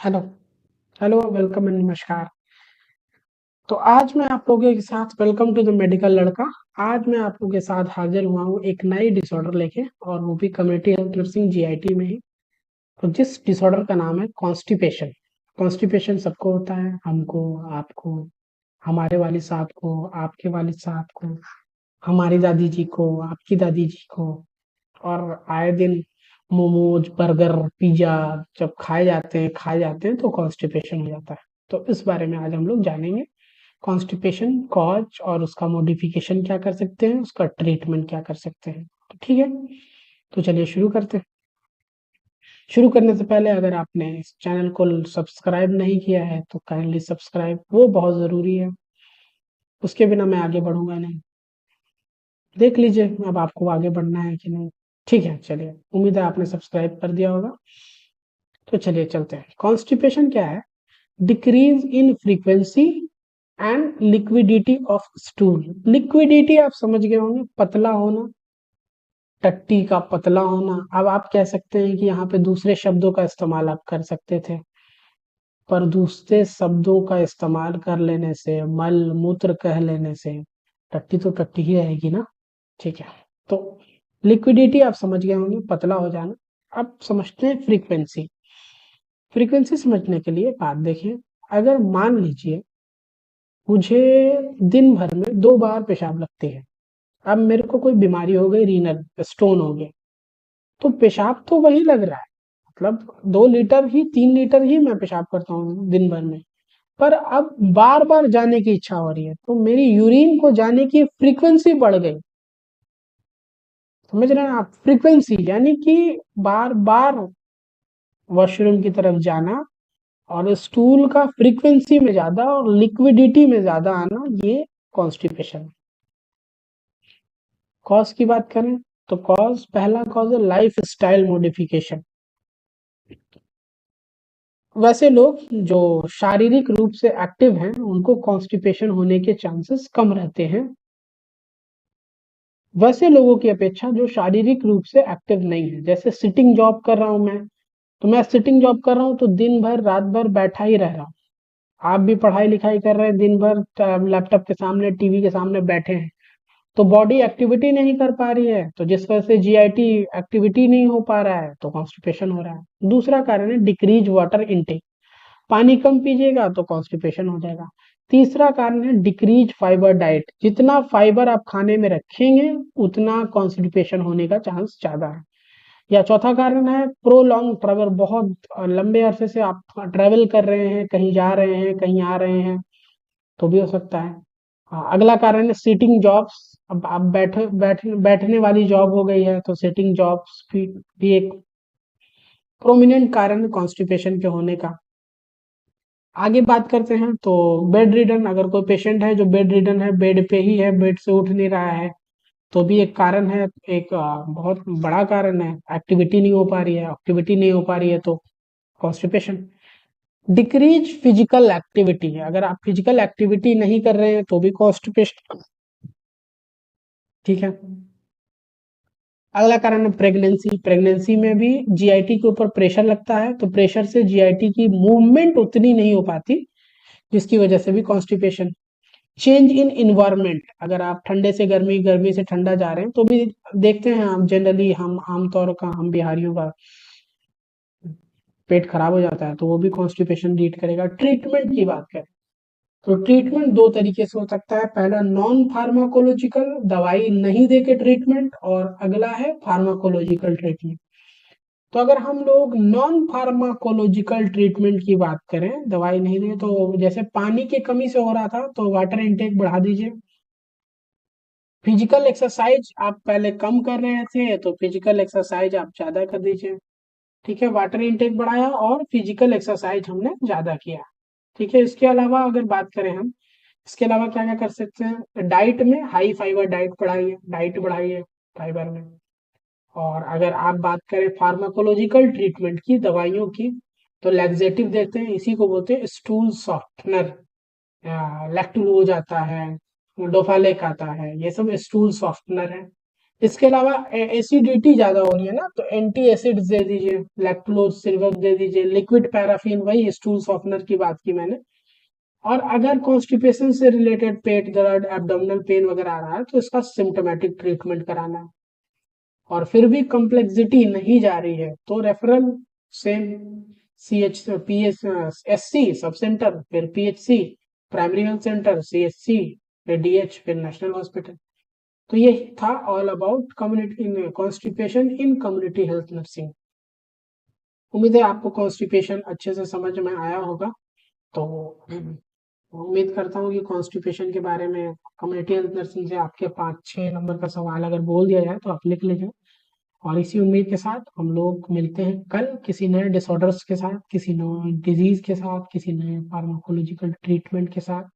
Hello. Hello, welcome and नमस्कार। तो आज मैं आप लोगों के साथ वेलकम टू द मेडिकल लड़का। आज मैं आप लोगों के साथ हाजिर हुआ हूँ एक नई डिसऑर्डर लेके, और वो भी कम्युनिटी हेल्थ नर्सिंग जीआईटी में ही। तो जिस डिसऑर्डर का नाम है कॉन्स्टिपेशन। कॉन्स्टिपेशन सबको होता है, हमको, आपको, हमारे वालिद साहब को, आपके वालिद साहब को, हमारी दादी जी को, आपकी दादी जी को। और आए दिन मोमोज, बर्गर, पिज्जा जब खाए जाते हैं तो कॉन्स्टिपेशन हो जाता है। तो इस बारे में आज हम लोग जानेंगे, कॉन्स्टिपेशन कॉज और उसका मॉडिफिकेशन क्या कर सकते हैं, उसका ट्रीटमेंट क्या कर सकते हैं। तो ठीक है, तो चलिए शुरू करते हैं। शुरू करने से पहले अगर आपने इस चैनल को सब्सक्राइब नहीं किया है तो काइंडली सब्सक्राइब, वो बहुत ज़रूरी है। उसके बिना मैं आगे बढ़ूंगा नहीं। देख लीजिए अब आपको आगे बढ़ना है कि नहीं। ठीक है, चलिए, उम्मीद है आपने सब्सक्राइब कर दिया होगा। तो चलिए चलते हैं। कॉन्स्टिपेशन क्या है? Decrease in frequency and liquidity of stool. Liquidity आप समझ गए होंगे, पतला होना, टट्टी का पतला होना। अब आप कह सकते हैं कि यहाँ पे दूसरे शब्दों का इस्तेमाल आप कर सकते थे, पर दूसरे शब्दों का इस्तेमाल कर लेने से, मल मूत्र कह लेने से, टट्टी तो टट्टी ही रहेगी ना। ठीक है, तो लिक्विडिटी आप समझ गए होंगे, पतला हो जाना। अब समझते हैं फ्रीक्वेंसी। फ्रीक्वेंसी समझने के लिए बात देखें। अगर मान लीजिए मुझे दिन भर में 2 बार पेशाब लगती है। अब मेरे को कोई बीमारी हो गई, रीनल स्टोन हो गया, तो पेशाब तो वही लग रहा है, मतलब 2 लीटर ही, 3 लीटर ही मैं पेशाब करता हूँ दिन भर में। पर अब बार बार जाने की इच्छा हो रही है, तो मेरी यूरिन को जाने की फ्रीक्वेंसी बढ़ गई। समझ रहे हैं आप? फ्रीक्वेंसी यानी कि बार बार वॉशरूम की तरफ जाना, और स्टूल का फ्रीक्वेंसी में ज्यादा और लिक्विडिटी में ज्यादा आना, ये कॉन्स्टिपेशन। कॉज की बात करें तो कॉज, पहला कॉज है लाइफ स्टाइल मॉडिफिकेशन। वैसे लोग जो शारीरिक रूप से एक्टिव हैं उनको कॉन्स्टिपेशन होने के चांसेस कम रहते हैं, वैसे लोगों की अपेक्षा जो शारीरिक रूप से एक्टिव नहीं है। जैसे सिटिंग जॉब कर रहा हूं मैं, तो मैं सिटिंग जॉब कर रहा हूं तो दिन भर रात भर बैठा ही रह रहा हूँ। आप भी पढ़ाई लिखाई कर रहे हैं, दिन भर लैपटॉप के सामने, टीवी के सामने बैठे हैं, तो बॉडी एक्टिविटी नहीं कर पा रही है, तो जिस वजह से जीआईटी एक्टिविटी नहीं हो पा रहा है, तो कॉन्स्टिपेशन हो रहा है। दूसरा कारण है डिक्रीज वाटर इनटेक। पानी कम पीजिएगा तो कॉन्स्टिपेशन हो जाएगा। तीसरा कारण है डिक्रीज फाइबर डाइट। जितना फाइबर आप खाने में रखेंगे उतना कॉन्स्टिपेशन होने का चांस ज्यादा है। या चौथा कारण है प्रोलॉन्ग ट्रेवल। बहुत लंबे अरसे से आप ट्रेवल कर रहे हैं, कहीं जा रहे हैं, कहीं आ रहे हैं, तो भी हो सकता है। हाँ, अगला कारण है सीटिंग जॉब्स। अब आप बैठने वाली जॉब हो गई है, तो सीटिंग जॉब्स भी एक प्रोमिनेंट कारण है कॉन्स्टिपेशन के होने का। आगे बात करते हैं तो बेड रिडन। अगर कोई पेशेंट है जो बेड रिडन है, बेड पे ही है, बेड से उठ नहीं रहा है, तो भी एक कारण है। एक बहुत बड़ा कारण है, एक्टिविटी नहीं हो पा रही है। एक्टिविटी नहीं हो पा रही है तो कॉन्स्टिपेशन। डिक्रीज फिजिकल एक्टिविटी है, अगर आप फिजिकल एक्टिविटी नहीं कर रहे हैं तो भी कॉन्स्टिपेशन। ठीक है, अगला कारण है प्रेगनेंसी। प्रेगनेंसी में भी जीआईटी के ऊपर प्रेशर लगता है, तो प्रेशर से जीआईटी की मूवमेंट उतनी नहीं हो पाती, जिसकी वजह से भी कॉन्स्टिपेशन। Change in environment. अगर आप ठंडे से गर्मी, गर्मी से ठंडा जा रहे हैं, तो भी देखते हैं हम जनरली, हम आमतौर का, हम बिहारियों का पेट खराब हो जाता है, तो वो भी कॉन्स्टिपेशन लीड करेगा। ट्रीटमेंट की बात करें तो ट्रीटमेंट दो तरीके से हो सकता है। पहला नॉन फार्माकोलॉजिकल, दवाई नहीं दे के ट्रीटमेंट, और अगला है फार्माकोलॉजिकल ट्रीटमेंट। तो अगर हम लोग नॉन फार्माकोलॉजिकल ट्रीटमेंट की बात करें, दवाई नहीं दें, तो जैसे पानी की कमी से हो रहा था तो वाटर इनटेक बढ़ा दीजिए। फिजिकल एक्सरसाइज आप पहले कम कर रहे थे, तो फिजिकल एक्सरसाइज आप ज्यादा कर दीजिए। ठीक है, वाटर इनटेक बढ़ाया और फिजिकल एक्सरसाइज हमने ज्यादा किया। ठीक है, इसके अलावा अगर बात करें हम, इसके अलावा क्या क्या कर सकते हैं? डाइट में हाई फाइबर डाइट बढ़ाइए, डाइट बढ़ाइए फाइबर में। और अगर आप बात करें फार्माकोलॉजिकल ट्रीटमेंट की, दवाइयों की, तो लैक्सेटिव देते हैं, इसी को बोलते हैं स्टूल सॉफ्टनर। लैक्टुल हो जाता है, डोफालेक आता है, ये सब स्टूल सॉफ्टनर है। इसके अलावा एसिडिटी ज्यादा हो रही है ना, तो एंटी एसिड्स दे दीजिए, लैक्टोज सिरप दे दीजिए, लिक्विड पैराफिन, वही स्टूल सॉफ्टनर की बात की मैंने। और अगर कॉन्स्टिपेशन से रिलेटेड पेट दर्द, एब्डोमिनल पेन वगैरह आ रहा है, तो इसका सिम्टोमेटिक ट्रीटमेंट कराना है। और फिर भी कम्प्लेक्सिटी नहीं जा रही है, तो referral same, CH PH SC sub centre, फिर PHC primary health centre, CHC, फिर DH, फिर नेशनल हॉस्पिटल। तो ये था all about community in constipation in community health nursing. उम्मीद है आपको कॉन्स्टिपेशन अच्छे से समझ में आया होगा। तो उम्मीद करता हूँ कि कॉन्स्टिपेशन के बारे में कम्युनिटी हेल्थ नर्सिंग से आपके 5-6 नंबर का सवाल अगर बोल दिया जाए तो आप लिख लीजिए। और इसी उम्मीद के साथ हम लोग मिलते हैं कल किसी नए डिसऑर्डर्स के साथ, किसी नए डिजीज के साथ, किसी नए फार्माकोलॉजिकल ट्रीटमेंट के साथ।